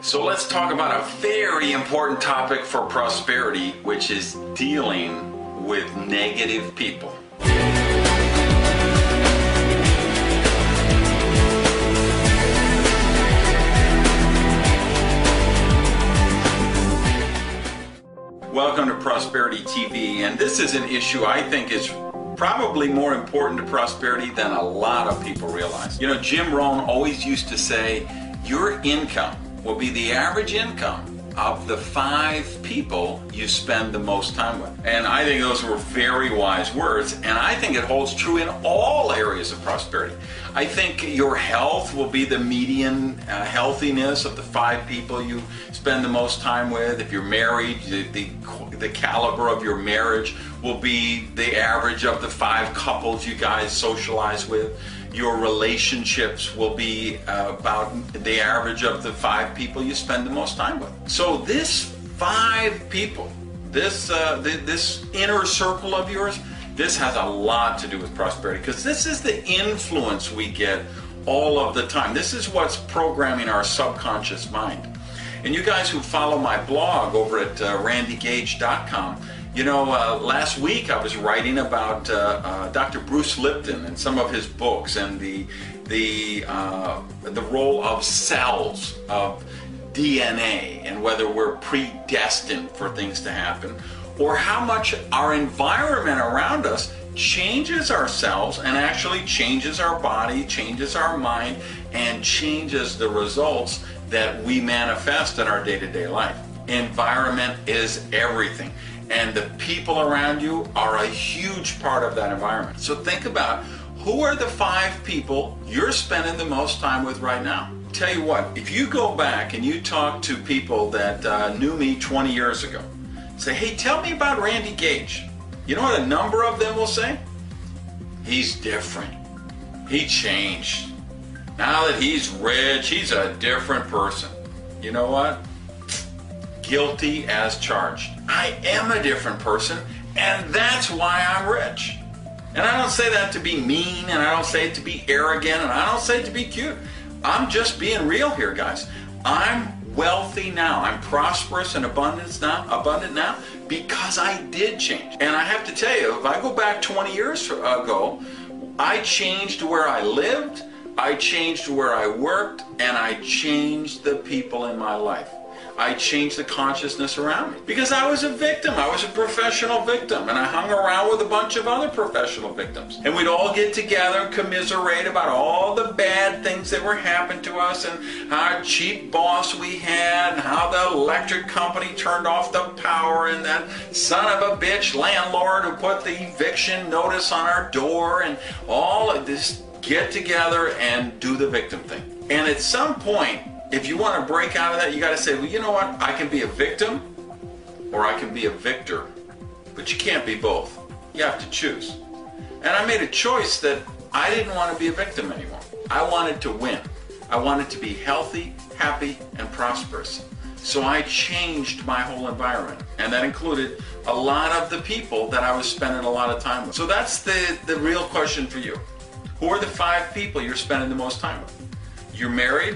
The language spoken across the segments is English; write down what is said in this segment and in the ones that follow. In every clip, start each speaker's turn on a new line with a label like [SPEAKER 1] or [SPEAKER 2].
[SPEAKER 1] So let's talk about a very important topic for prosperity, which is dealing with negative people. Welcome to Prosperity TV, and this is an issue I think is probably more important to prosperity than a lot of people realize. You know, Jim Rohn always used to say, your income will be the average income of the 5 people you spend the most time with. And I think those were very wise words, and I think it holds true in all areas of prosperity. I think your health will be the median healthiness of the 5 people you spend the most time with. If you're married, the caliber of your marriage will be the average of the 5 couples you guys socialize with. Your relationships will be about the average of the 5 people you spend the most time with. So this 5 people, this inner circle of yours, this has a lot to do with prosperity, because this is the influence we get all of the time. This is what's programming our subconscious mind. And you guys who follow my blog over at randigage.com, you know, last week I was writing about Dr. Bruce Lipton and some of his books, and the role of cells, of DNA, and whether we're predestined for things to happen, or how much our environment around us changes our cells and actually changes our body, changes our mind, and changes the results that we manifest in our day-to-day life. Environment is everything. And the people around you are a huge part of that environment. So think about, who are the 5 people you're spending the most time with right now? Tell you what, if you go back and you talk to people that knew me 20 years ago, say, hey, tell me about Randy Geish. You know what a number of them will say? He's different. He changed. Now that he's rich, he's a different person. You know what? Guilty as charged. I am a different person, and that's why I'm rich. And I don't say that to be mean, and I don't say it to be arrogant, and I don't say it to be cute. I'm just being real here, guys. I'm wealthy now. I'm prosperous and abundant now because I did change. And I have to tell you, if I go back 20 years ago, I changed where I lived, I changed where I worked, and I changed the people in my life. I changed the consciousness around me because I was a victim. I was a professional victim, and I hung around with a bunch of other professional victims. And we'd all get together and commiserate about all the bad things that were happening to us, and how cheap boss we had, and how the electric company turned off the power, and that son of a bitch landlord who put the eviction notice on our door, and all of this. Get together and do the victim thing. And at some point, if you want to break out of that, you got to say, well, you know what? I can be a victim or I can be a victor. But you can't be both. You have to choose. And I made a choice that I didn't want to be a victim anymore. I wanted to win. I wanted to be healthy, happy, and prosperous. So I changed my whole environment. And that included a lot of the people that I was spending a lot of time with. So that's the real question for you. Who are the 5 people you're spending the most time with? You're married?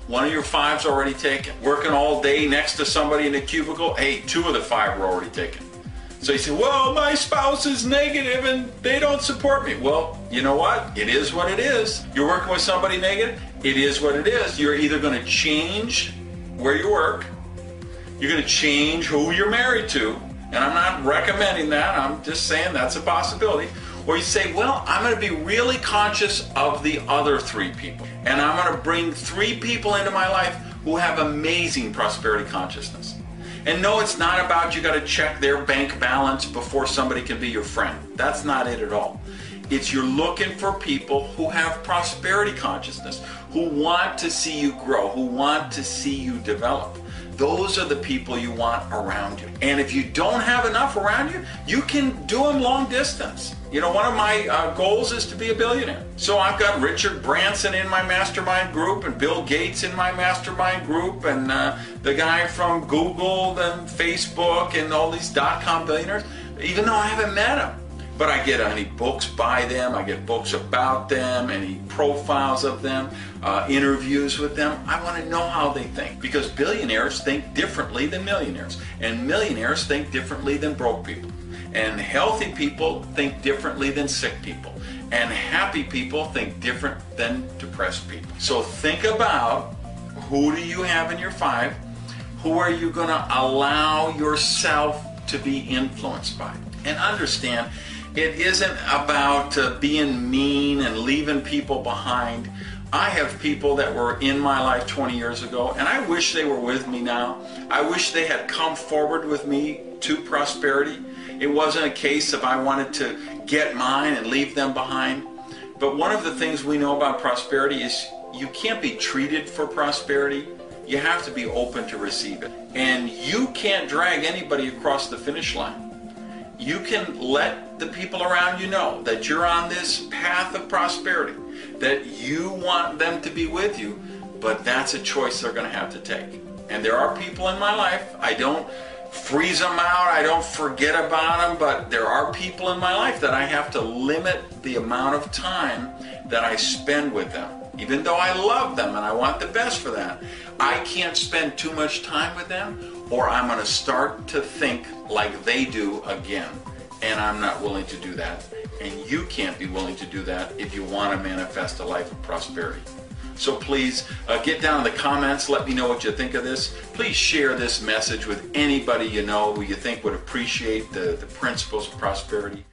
[SPEAKER 1] One of your 5's already taken. Working all day next to somebody in a cubicle? Hey, 2 of the 5 were already taken. So you say, well, my spouse is negative and they don't support me. Well, you know what? It is what it is. You're working with somebody negative? It is what it is. You're either going to change where you work, you're going to change who you're married to, and I'm not recommending that, I'm just saying that's a possibility. Or you say, well, I'm going to be really conscious of the other 3 people. And I'm going to bring 3 people into my life who have amazing prosperity consciousness. And no, it's not about you got to check their bank balance before somebody can be your friend. That's not it at all. It's you're looking for people who have prosperity consciousness, who want to see you grow, who want to see you develop. Those are the people you want around you. And if you don't have enough around you, you can do them long distance. You know, one of my goals is to be a billionaire. So I've got Richard Branson in my mastermind group, and Bill Gates in my mastermind group, and the guy from Google and Facebook and all these .com billionaires, even though I haven't met them. but I get any books by them, I get books about them, any profiles of them, interviews with them. I want to know how they think, because billionaires think differently than millionaires, and millionaires think differently than broke people, and healthy people think differently than sick people, and happy people think different than depressed people. So think about, who do you have in your 5? Who are you going to allow yourself to be influenced by? And understand, it isn't about being mean and leaving people behind. I have people that were in my life 20 years ago, and I wish they were with me now. I wish they had come forward with me to prosperity. It wasn't a case of I wanted to get mine and leave them behind. But one of the things we know about prosperity is you can't be treated for prosperity. You have to be open to receive it. And you can't drag anybody across the finish line. You can let the people around you know that you're on this path of prosperity, that you want them to be with you, but that's a choice they're going to have to take. And there are people in my life, I don't freeze them out, I don't forget about them, but there are people in my life that I have to limit the amount of time that I spend with them. Even though I love them and I want the best for them, I can't spend too much time with them, or I'm going to start to think like they do again. And I'm not willing to do that. And you can't be willing to do that if you want to manifest a life of prosperity. So please get down in the comments, let me know what you think of this. Please share this message with anybody you know who you think would appreciate the principles of prosperity.